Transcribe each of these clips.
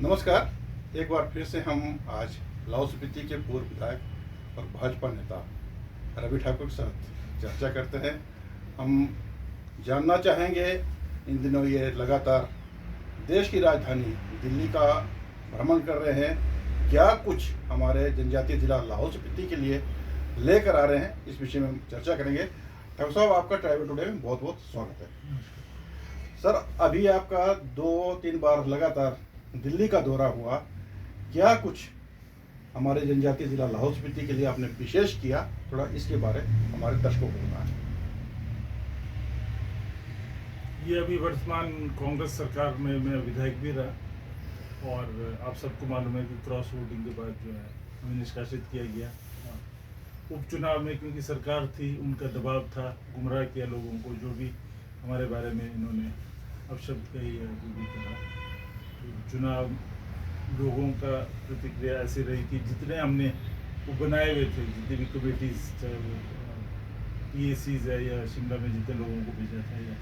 नमस्कार। एक बार फिर से हम आज लाहौल स्पीति के पूर्व विधायक और भाजपा नेता रवि ठाकुर के साथ चर्चा करते हैं। हम जानना चाहेंगे, इन दिनों ये लगातार देश की राजधानी दिल्ली का भ्रमण कर रहे हैं, क्या कुछ हमारे जनजातीय जिला लाहौल स्पीति के लिए लेकर आ रहे हैं, इस विषय में हम चर्चा करेंगे। ठाकुर साहब, आपका ट्रैवल टुडे में बहुत बहुत स्वागत है। सर, अभी आपका 2-3 बार लगातार दिल्ली का दौरा हुआ, क्या कुछ हमारे जनजातीय जिला लाहौल स्पीति के लिए आपने विशेष किया, थोड़ा इसके बारे हमारे दर्शकों को बताएं। ये अभी वर्तमान कांग्रेस सरकार में मैं विधायक भी रहा और आप सबको मालूम है कि क्रॉस वोटिंग के बाद जो है हमें निष्कासित किया गया। उपचुनाव में क्योंकि सरकार थी, उनका दबाव था, गुमराह किया लोगों को, जो भी हमारे बारे में इन्होंने अपशब्द कही या जो भी कहा। चुनाव लोगों का प्रतिक्रिया ऐसी रही कि जितने हमने वो बनाए हुए थे, जितनी भी कमेटीज, चाहे वो PACs है या शिमला में जितने लोगों को भेजा था, या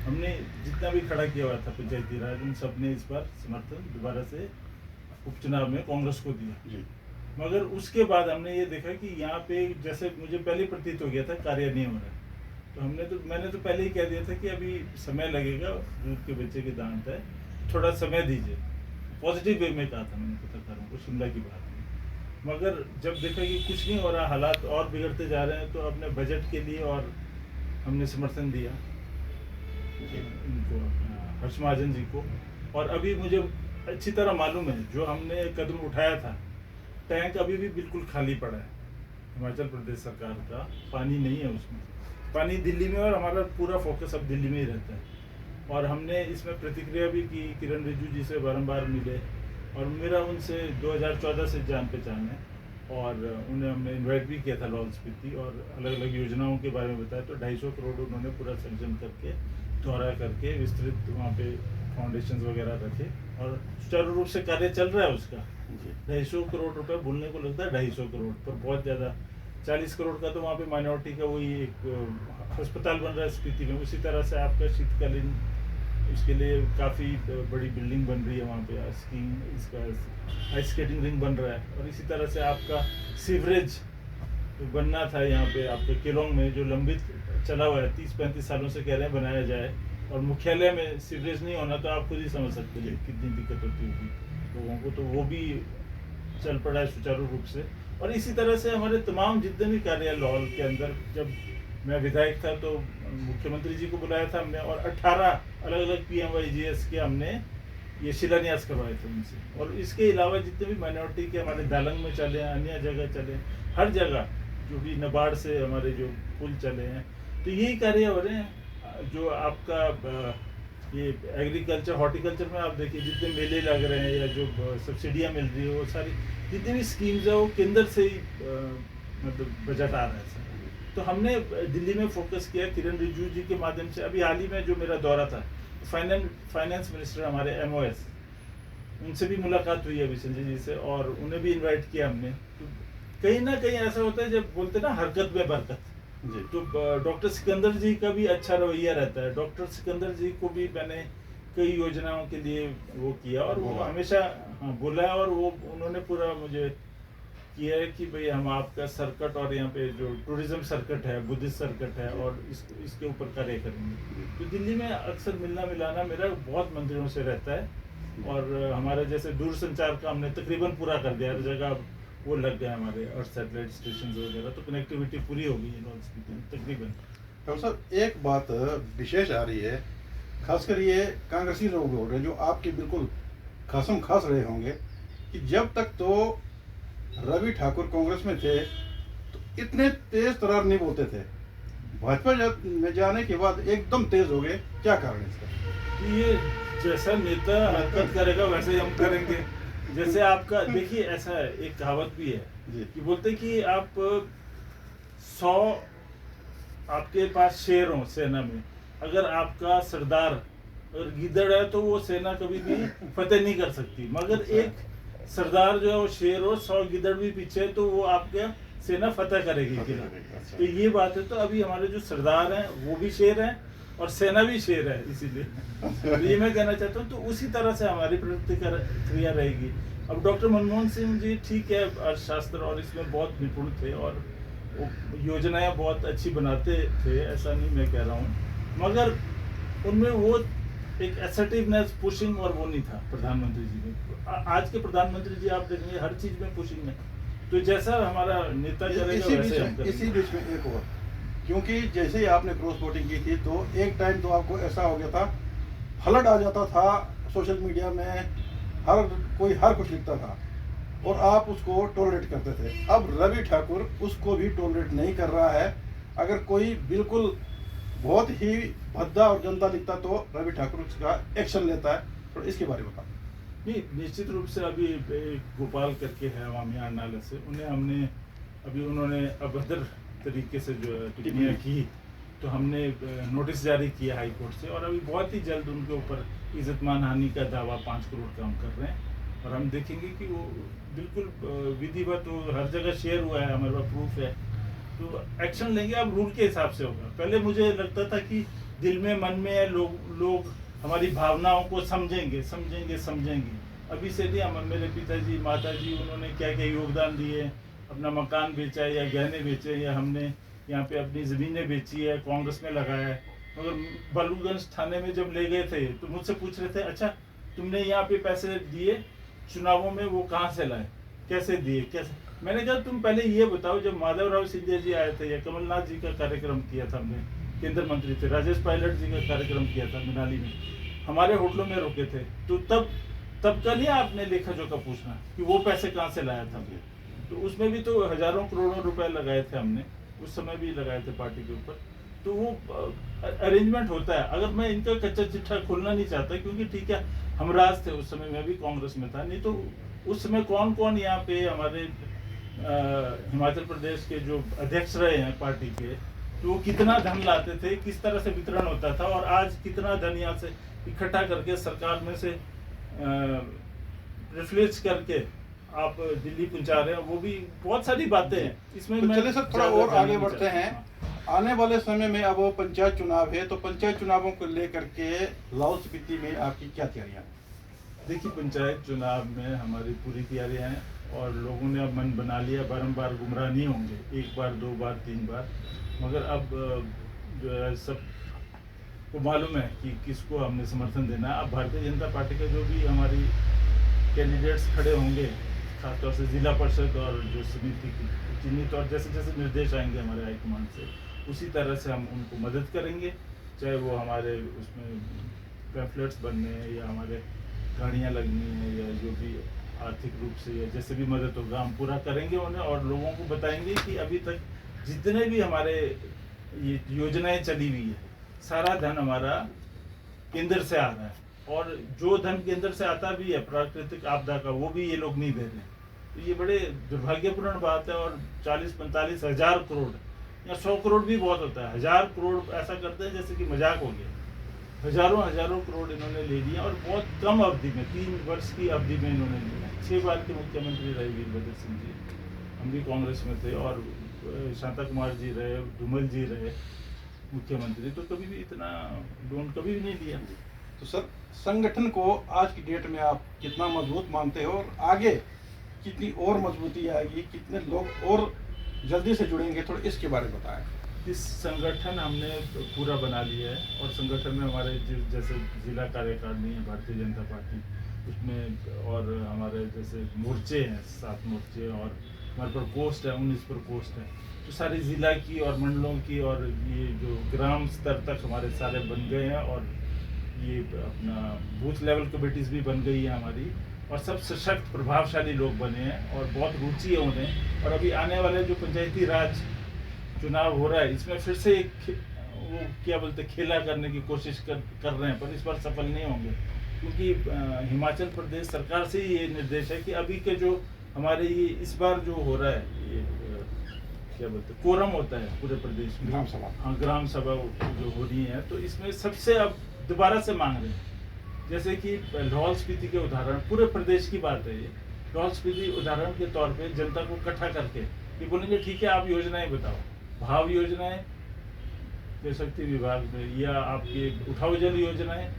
हमने जितना भी खड़ा किया हुआ था पंचायती राज, उन सब ने इस बार समर्थन दोबारा से उपचुनाव में कांग्रेस को दिया जी। मगर उसके बाद हमने ये देखा कि यहाँ पे, जैसे मुझे पहले प्रतीत हो गया था, कार्य नहीं हो रहा है, तो मैंने तो पहले ही कह दिया था कि अभी समय लगेगा, दूध के बच्चे की दांत है, थोड़ा समय दीजिए। पॉजिटिव वे में कहा था मैंने पत्रकारों को शिमला की बात में। मगर जब देखा कि कुछ नहीं हो रहा, हालात और बिगड़ते जा रहे हैं, तो अपने बजट के लिए और हमने समर्थन दिया इनको, हर्ष महाजन जी को। और अभी मुझे अच्छी तरह मालूम है, जो हमने कदम उठाया था, टैंक अभी भी बिल्कुल खाली पड़ा है हिमाचल प्रदेश सरकार का, पानी नहीं है उसमें, पानी दिल्ली में, और हमारा पूरा फोकस अब दिल्ली में ही रहता है। और हमने इसमें प्रतिक्रिया भी की, किरण रिजिजू जी से बारंबार मिले, और मेरा उनसे 2014 से जान पहचान है, और उन्हें हमने इनवाइट भी किया था लाहौल स्पीति, और अलग अलग योजनाओं के बारे में बताया। तो 250 करोड़ उन्होंने पूरा सैंक्शन करके, दौरा करके, विस्तृत वहाँ पे फाउंडेशन वगैरह रखे, और सुचारू रूप से कार्य चल रहा है उसका। 250 करोड़ रुपये बोलने को लगता है, 250 करोड़ पर बहुत ज़्यादा, 40 करोड़ का तो वहाँ पे माइनॉरिटी का वही एक अस्पताल बन रहा है स्पीति में। उसी तरह से आपका शीतकालीन, उसके लिए काफ़ी बड़ी बिल्डिंग बन रही है वहाँ पे, स्कीइंग, इसका आइस स्केटिंग रिंग बन रहा है। और इसी तरह से आपका सीवरेज बनना था यहाँ पे आपके केलोंग में, जो लंबित चला हुआ है, 30-35 सालों से कह रहे हैं बनाया जाए, और मुख्यालय में सीवरेज नहीं होना तो आप खुद ही समझ सकते हैं कितनी दिक्कत होती होगी लोगों को। तो वो भी चल पड़ा है सुचारू रूप से। और इसी तरह से हमारे तमाम जितने भी कार्य है लाहौल के अंदर, जब मैं विधायक था तो मुख्यमंत्री जी को बुलाया था हमने, और 18 अलग अलग PMYGS के हमने ये शिलान्यास करवाए थे उनसे। और इसके अलावा जितने भी माइनॉरिटी के हमारे दालंग में चले हैं, अन्य जगह चले हैं, हर जगह जो भी नबार्ड से हमारे जो पुल चले हैं, तो यही कार्य हो रहे हैं। जो आपका ये एग्रीकल्चर, हॉर्टिकल्चर में आप देखिए जितने मेले लग रहे हैं, या जो सब्सिडियाँ मिल रही है, वो सारी जितनी भी स्कीम्स है वो केंद्र से ही मतलब बजट आ रहा है सर। तो हमने दिल्ली में फोकस किया किरण रिजिजू जी के माध्यम से। अभी हाल ही में जो मेरा दौरा था, फाइनेंस मिनिस्टर हमारे MOS, उनसे भी मुलाकात हुई है अभी संजय जी से, और उन्हें भी इनवाइट किया हमने। तो कहीं ना कहीं ऐसा होता है, जब बोलते ना हरकत में बरकत जी, तो डॉक्टर सिकंदर जी का भी अच्छा रवैया रहता है। डॉक्टर सिकंदर जी को भी मैंने कई योजनाओं के लिए वो किया, और वो हमेशा बोला है, और वो उन्होंने पूरा मुझे किया है कि भाई हम आपका सर्किट, और यहाँ पे जो टूरिज्म सर्किट है, बुद्धिस्ट सर्किट है, और इसके ऊपर कार्य करेंगे। तो दिल्ली में अक्सर मिलना मिलाना मेरा बहुत मंत्रियों से रहता है, और हमारे जैसे दूरसंचार का हमने तकरीबन पूरा कर दिया, हर जगह वो लग गया हमारे, और सैटेलाइट स्टेशन वगैरह, तो कनेक्टिविटी पूरी हो गई है तकरीबन। तो सर, एक बात विशेष आ रही है, खासकर ये कांग्रेसी लोग बोल रहे हैं, जो आपकी बिल्कुल खासम खास रहे होंगे, कि जब तक तो रवि ठाकुर कांग्रेस में थे तो इतने तेज तरार नहीं बोलते थे, भाजपा में जाने के बाद एकदम तेज हो गए, क्या कारण है इसका? ये जैसा नेता हरकत करेगा वैसे ही हम करेंगे। जैसे आपका देखिए, ऐसा है, एक कहावत भी है कि बोलते कि आप 100 आपके पास शेर हो सेना में, अगर आपका सरदार अगर गीदड़ है तो वो सेना कभी भी फतेह नहीं कर सकती। मगर एक सरदार जो है वो शेर हो, 100 गिदड़ भी पीछे, तो वो आपके सेना फतेह करेगी किला। तो ये बात है। तो अभी हमारे जो सरदार हैं वो भी शेर हैं, और सेना भी शेर है, इसीलिए तो ये मैं कहना चाहता हूँ। तो उसी तरह से हमारी प्रतिक्रिया रहेगी। अब डॉक्टर मनमोहन सिंह जी ठीक है, अर्थशास्त्र और इसमें बहुत निपुण थे और वो योजनाएं बहुत अच्छी बनाते थे, ऐसा नहीं मैं कह रहा हूँ, मगर उनमें वो एक असर्टिवनेस, पुशिंग और वो नहीं था प्रधानमंत्री जी में। आज के प्रधानमंत्री जी आप देखेंगे हर चीज में पुशिंग है, तो जैसा हमारा नेता करेगा वैसे हम करेंगे। इसी बीच में एक और, क्योंकि जैसे ही आपने क्रॉस वोटिंग की थी तो एक टाइम तो आपको ऐसा हो गया था, फ्लड आ जाता था सोशल मीडिया में, हर कुछ लिखता था और आप उसको टॉलरेट करते थे। अब रवि ठाकुर उसको भी टॉलरेट नहीं कर रहा है। अगर कोई बिल्कुल बहुत ही भद्दा और गंदा लिखता तो रवि ठाकुर उसका एक्शन लेता है। तो इसके बारे में बताओ। नहीं, निश्चित रूप से अभी एक गोपाल करके है वामियान नाले से, उन्होंने अभद्र तरीके से जो टिप्पणियाँ की, तो हमने नोटिस जारी किया हाई कोर्ट से और अभी बहुत ही जल्द उनके ऊपर इज्जत मान हानि का दावा 5 करोड़ का हम कर रहे हैं और हम देखेंगे कि वो बिल्कुल विधिवत, वो हर जगह शेयर हुआ है, हमारे पास प्रूफ है, तो एक्शन लेंगे। अब रूल के हिसाब से होगा। पहले मुझे लगता था कि दिल में मन में है, लोग हमारी भावनाओं को समझेंगे। अभी से नहीं, हम मेरे पिताजी माताजी उन्होंने क्या क्या योगदान दिए, अपना मकान बेचा है या गहने बेचे, या हमने यहाँ पे अपनी ज़मीनें बेची है, कांग्रेस में लगाया है। मगर बलूगंज थाने में जब ले गए थे तो मुझसे पूछ रहे थे, अच्छा तुमने यहाँ पे पैसे दिए चुनावों में, वो कहाँ से लाए, कैसे दिए, कैसे? मैंने कहा तुम पहले ये बताओ, जब माधवराव सिंधिया जी आए थे या कमलनाथ जी का कार्यक्रम किया था हमने, केंद्र मंत्री थे, राजेश पायलट जी का कार्यक्रम किया था मनाली में, हमारे होटलों में रुके थे, तो तब का नहीं आपने लेखा जोखा पूछना कि वो पैसे कहाँ से लाया था। तो उसमें भी तो हजारों करोड़ों रुपए लगाए थे हमने, उस समय भी लगाए थे पार्टी के ऊपर। तो वो अरेंजमेंट होता है। अगर मैं इनका कच्चा चिट्ठा खोलना नहीं चाहता, क्योंकि ठीक है हम राज थे उस समय, मैं भी कांग्रेस में था, नहीं तो उस समय कौन कौन यहाँ पे हमारे हिमाचल प्रदेश के जो अध्यक्ष रहे हैं पार्टी के, तो वो कितना धन लाते थे, किस तरह से वितरण होता था, और आज कितना धन यहाँ से इकट्ठा करके सरकार में से रिफ्लेक्ट करके आप दिल्ली पहुंचा रहे हैं। वो भी बहुत सारी बातें हैं इसमें। तो मैं चलिए सर थोड़ा और आगे बढ़ते हैं। आने वाले समय में अब पंचायत चुनाव है, तो पंचायत चुनावों को लेकर के लाहौल स्पीति में आपकी क्या तैयारियां हैं? देखिए, पंचायत चुनाव में हमारी पूरी तैयारियां हैं और लोगों ने अब मन बना लिया, बारंबार गुमराह नहीं होंगे, 1 बार 2 बार 3 बार, मगर अब जो है सब को मालूम है कि किसको हमने समर्थन देना है। अब भारतीय जनता पार्टी के जो भी हमारी कैंडिडेट्स खड़े होंगे, खासतौर से जिला परिषद और जो समिति की चिन्हित, और जैसे जैसे निर्देश आएंगे हमारे हाईकमान से, उसी तरह से हम उनको मदद करेंगे, चाहे वो हमारे उसमें पैम्फलेट्स बनने हैं या हमारे गाड़ियाँ लगनी है या जो भी आर्थिक रूप से या जैसे भी मदद होगा हम पूरा करेंगे उन्हें, और लोगों को बताएंगे कि अभी तक जितने भी हमारे ये योजनाएं चली हुई है, सारा धन हमारा केंद्र से आ रहा है, और जो धन केंद्र से आता भी है प्राकृतिक आपदा का, वो भी ये लोग नहीं दे रहे। तो ये बड़े दुर्भाग्यपूर्ण बात है। और 40-45 हज़ार करोड़ या 100 करोड़ भी बहुत होता है, 1000 करोड़ ऐसा करते हैं जैसे कि मजाक हो गया। हजारों करोड़ इन्होंने ले लिया और बहुत कम अवधि में, 3 वर्ष की अवधि में इन्होंने लिया। 6 बार के मुख्यमंत्री रहे वीरभद्र सिंह जी, हम भी कांग्रेस में थे, और शांता कुमार जी रहे, धूमल जी रहे मुख्यमंत्री, तो कभी भी इतना लोन कभी भी नहीं लिया। तो सर संगठन को आज की डेट में आप कितना मजबूत मानते हो, और आगे कितनी और मजबूती आएगी, कितने लोग और जल्दी से जुड़ेंगे, थोड़ा इसके बारे में बताएं। इस संगठन हमने पूरा बना लिया है, और संगठन में हमारे जैसे जिला कार्यकारिणी है भारतीय जनता पार्टी, उसमें और हमारे जैसे मोर्चे हैं 7 मोर्चे, और हमारे पर पोस्ट है 19 पर पोस्ट है, तो सारी ज़िला की और मंडलों की, और ये जो ग्राम स्तर तक हमारे सारे बन गए हैं, और ये अपना बूथ लेवल कमेटीज़ भी बन गई है हमारी, और सब सशक्त प्रभावशाली लोग बने हैं और बहुत रुचि है उन्हें। और अभी आने वाले जो पंचायती राज चुनाव हो रहा है, इसमें फिर से एक वो क्या बोलते खेला करने की कोशिश कर रहे हैं, पर इस बार सफल नहीं होंगे, क्योंकि हिमाचल प्रदेश सरकार से ही ये निर्देश है कि अभी के जो हमारे ये इस बार जो हो रहा है, ये क्या बोलते कोरम होता है पूरे प्रदेश में, ग्राम सभा, हाँ ग्राम सभा जो हो रही है, तो इसमें सबसे अब दोबारा से मांग रहे हैं। जैसे कि लाहौल स्पीति के उदाहरण, पूरे प्रदेश की बात है ये, लाहौल स्पीति उदाहरण के तौर पे जनता को इकट्ठा करके ये बोलेंगे ठीक है आप योजनाएं बताओ, भाव योजनाएं जल शक्ति विभाग में, या आपके उठाव जल योजना है,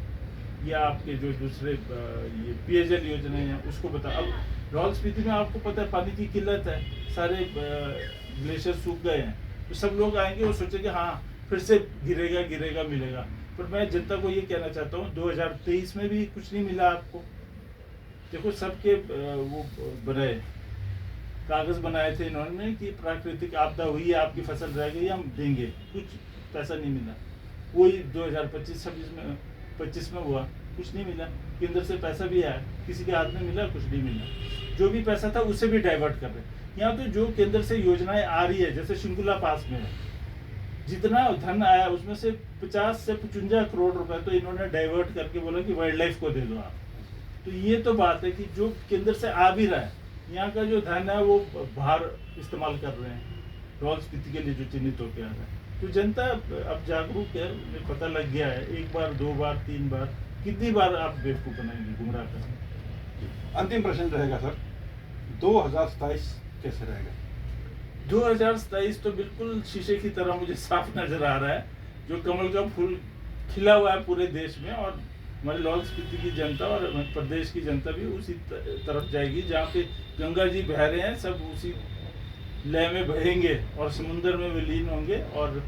या आपके जो दूसरे ये पेयजल योजना है, उसको बता। अब लाहौल स्पीति में आपको पता है पानी की किल्लत है, सारे ग्लेशियर सूख गए हैं, तो सब लोग आएंगे और सोचेंगे हाँ फिर से गिरेगा गिरेगा मिलेगा। पर मैं जनता को ये कहना चाहता हूँ 2023 में भी कुछ नहीं मिला आपको। देखो सबके वो बनाए कागज बनाए थे इन्होंने कि प्राकृतिक आपदा हुई है, आपकी फसल रह गई, हम देंगे, कुछ पैसा नहीं मिला। वही 2025 में हुआ, कुछ नहीं मिला। केंद्र से पैसा भी आया, किसी के हाथ में मिला, कुछ नहीं मिला। जो भी पैसा था उसे भी डाइवर्ट कर रहे। यहाँ तो जो केंद्र से योजनाएं आ रही है, जैसे शिंकुला पास में है, जितना धन आया उसमें से 50 से 55 करोड़ रुपए तो इन्होंने डाइवर्ट करके बोला कि वाइल्ड लाइफ को दे दो आप। तो ये तो बात है कि जो केंद्र से आ भी रहा है, यहाँ का जो धन है वो बाहर इस्तेमाल कर रहे हैं लाहौल स्पीति के लिए जो चिन्हित होकर आ रहा है। तो जनता अब जागरूक है, उन्हें पता लग गया है। एक बार, दो बार, तीन बार, कितनी बार आप बेवकूफ बनाएंगे, गुमराह करेंगे। अंतिम प्रश्न रहेगा सर, 2027 कैसे रहेगा? 2027 तो बिल्कुल शीशे की तरह मुझे साफ नजर आ रहा है। जो कमल का फूल खिला हुआ है पूरे देश में, और हमारे लाहौल स्पीति की जनता और प्रदेश की जनता भी उसी तरफ जाएगी जहाँ पे गंगा जी बह रहे हैं, सब उसी लय में बहेंगे और समुद्र में विलीन होंगे, और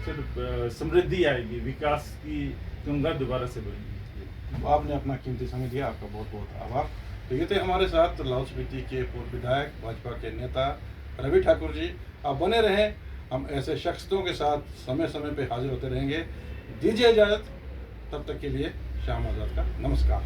फिर समृद्धि आएगी, विकास की गंगा दोबारा से बहेगी। आपने अपना कीमती समय दिया, आपका बहुत बहुत आभार। तो ये थे हमारे साथ लाहौल स्पीति के पूर्व विधायक, भाजपा के नेता रवि ठाकुर जी। आप बने रहें, हम ऐसे शख्सियतों के साथ समय समय पे हाजिर होते रहेंगे। दीजिए इजाज़त, तब तक के लिए श्याम आज़ाद का नमस्कार।